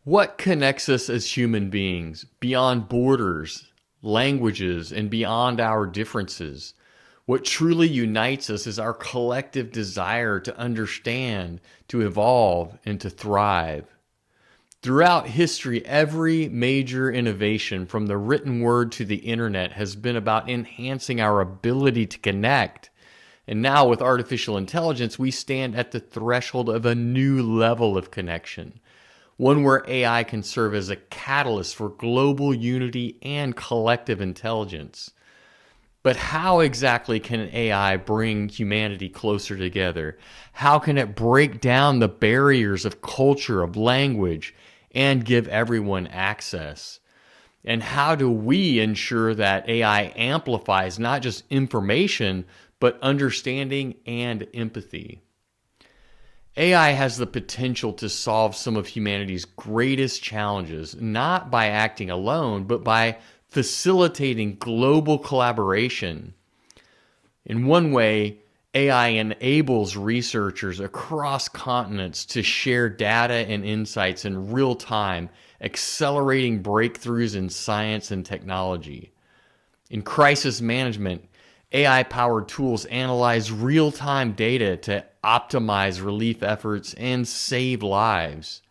What connects us as human beings beyond borders, languages, and beyond our differences? What truly unites us is our collective desire to understand, to evolve, and to thrive. Throughout history, every major innovation, from the written word to the internet, has been about enhancing our ability to connect. And now, with artificial intelligence, we stand at the threshold of a new level of connection, one where AI can serve as a catalyst for global unity and collective intelligence. But how exactly can AI bring humanity closer together? How can it break down the barriers of culture, of language, and give everyone access? And how do we ensure that AI amplifies not just information, but understanding and empathy? AI has the potential to solve some of humanity's greatest challenges, not by acting alone, but by facilitating global collaboration. In one way, AI enables researchers across continents to share data and insights in real time, accelerating breakthroughs in science and technology. In crisis management, AI-powered tools analyze real-time data to optimize relief efforts and save lives.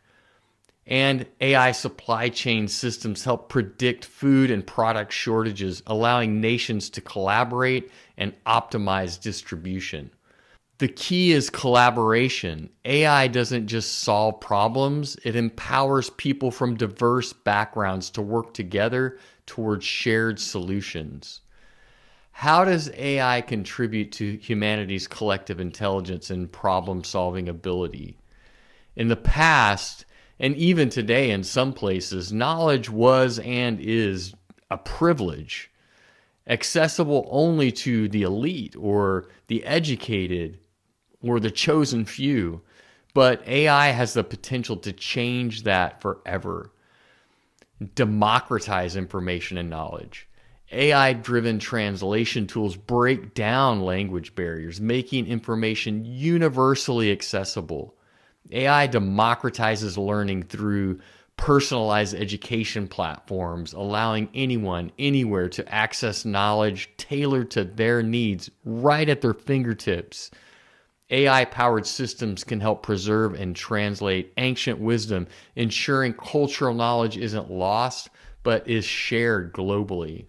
And AI supply chain systems help predict food and product shortages, allowing nations to collaborate and optimize distribution. The key is collaboration. AI doesn't just solve problems, it empowers people from diverse backgrounds to work together towards shared solutions. How does AI contribute to humanity's collective intelligence and problem-solving ability? In the past, and even today in some places, knowledge was and is a privilege, accessible only to the elite or the educated or the chosen few. But AI has the potential to change that forever. Democratize information and knowledge. AI-driven translation tools break down language barriers, making information universally accessible. AI democratizes learning through personalized education platforms, allowing anyone, anywhere to access knowledge tailored to their needs right at their fingertips. AI-powered systems can help preserve and translate ancient wisdom, ensuring cultural knowledge isn't lost, but is shared globally.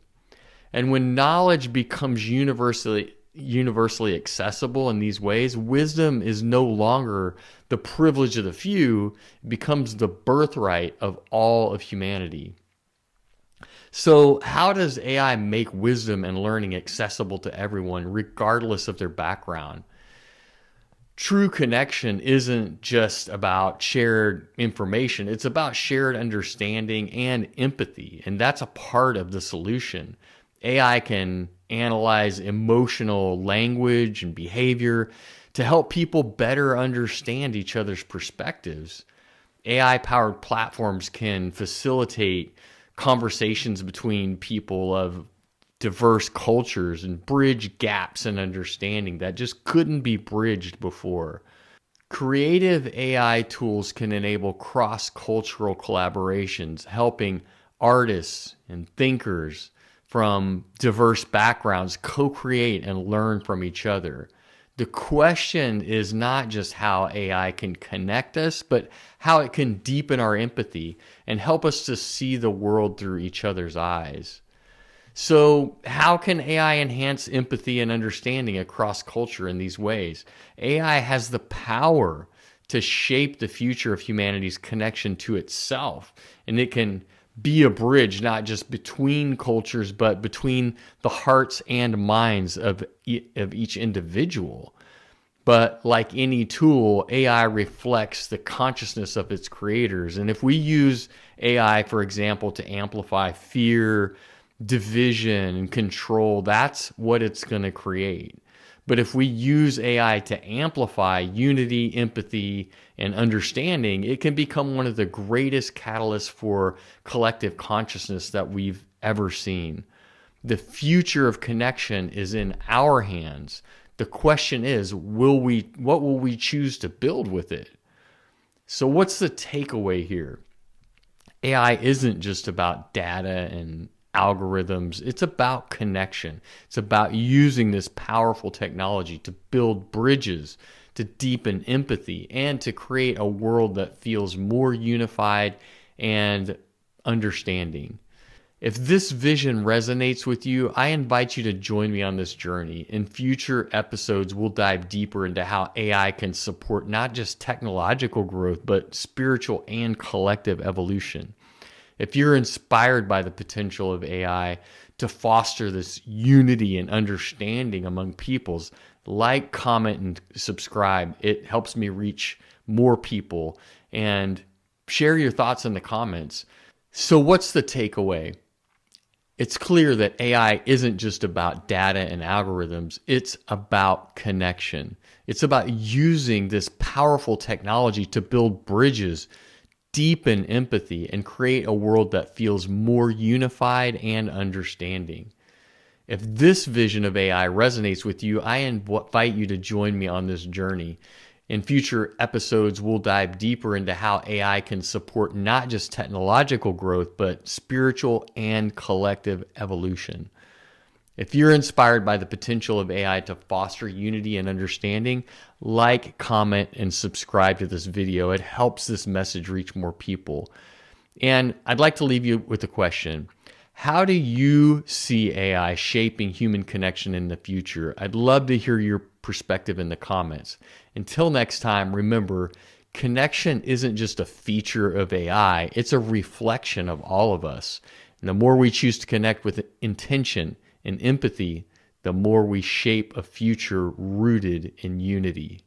And when knowledge becomes universally accessible in these ways, wisdom is no longer the privilege of the few, it becomes the birthright of all of humanity. So, how does AI make wisdom and learning accessible to everyone, regardless of their background? True connection isn't just about shared information, it's about shared understanding and empathy, and that's a part of the solution. AI can analyze emotional language and behavior to help people better understand each other's perspectives. AI-powered platforms can facilitate conversations between people of diverse cultures and bridge gaps in understanding that just couldn't be bridged before. Creative AI tools can enable cross-cultural collaborations, helping artists and thinkers from diverse backgrounds co-create and learn from each other. The question is not just how AI can connect us, but how it can deepen our empathy and help us to see the world through each other's eyes. So, how can AI enhance empathy and understanding across culture in these ways? AI has the power to shape the future of humanity's connection to itself, and it can be a bridge not just between cultures, but between the hearts and minds of each individual. But like any tool, AI reflects the consciousness of its creators. And if we use AI, for example, to amplify fear, division, and control, that's what it's going to create. But if we use AI to amplify unity, empathy, and understanding, it can become one of the greatest catalysts for collective consciousness that we've ever seen. The future of connection is in our hands. The question is, what will we choose to build with it? So what's the takeaway here? AI isn't just about data and algorithms. It's about connection. It's about using this powerful technology to build bridges, to deepen empathy, and to create a world that feels more unified and understanding. If this vision resonates with you, I invite you to join me on this journey. In future episodes, we'll dive deeper into how AI can support not just technological growth, but spiritual and collective evolution. If you're inspired by the potential of AI to foster this unity and understanding among peoples, like, comment, and subscribe. It helps me reach more people. And share your thoughts in the comments. So, what's the takeaway? It's clear that AI isn't just about data and algorithms, it's about connection. It's about using this powerful technology to build bridges, deepen empathy, and create a world that feels more unified and understanding. If this vision of AI resonates with you, I invite you to join me on this journey. In future episodes, we'll dive deeper into how AI can support not just technological growth, but spiritual and collective evolution. If you're inspired by the potential of AI to foster unity and understanding, like, comment, and subscribe to this video. It helps this message reach more people. And I'd like to leave you with a question. How do you see AI shaping human connection in the future? I'd love to hear your perspective in the comments. Until next time, remember, connection isn't just a feature of AI, it's a reflection of all of us. And the more we choose to connect with intention and empathy, the more we shape a future rooted in unity.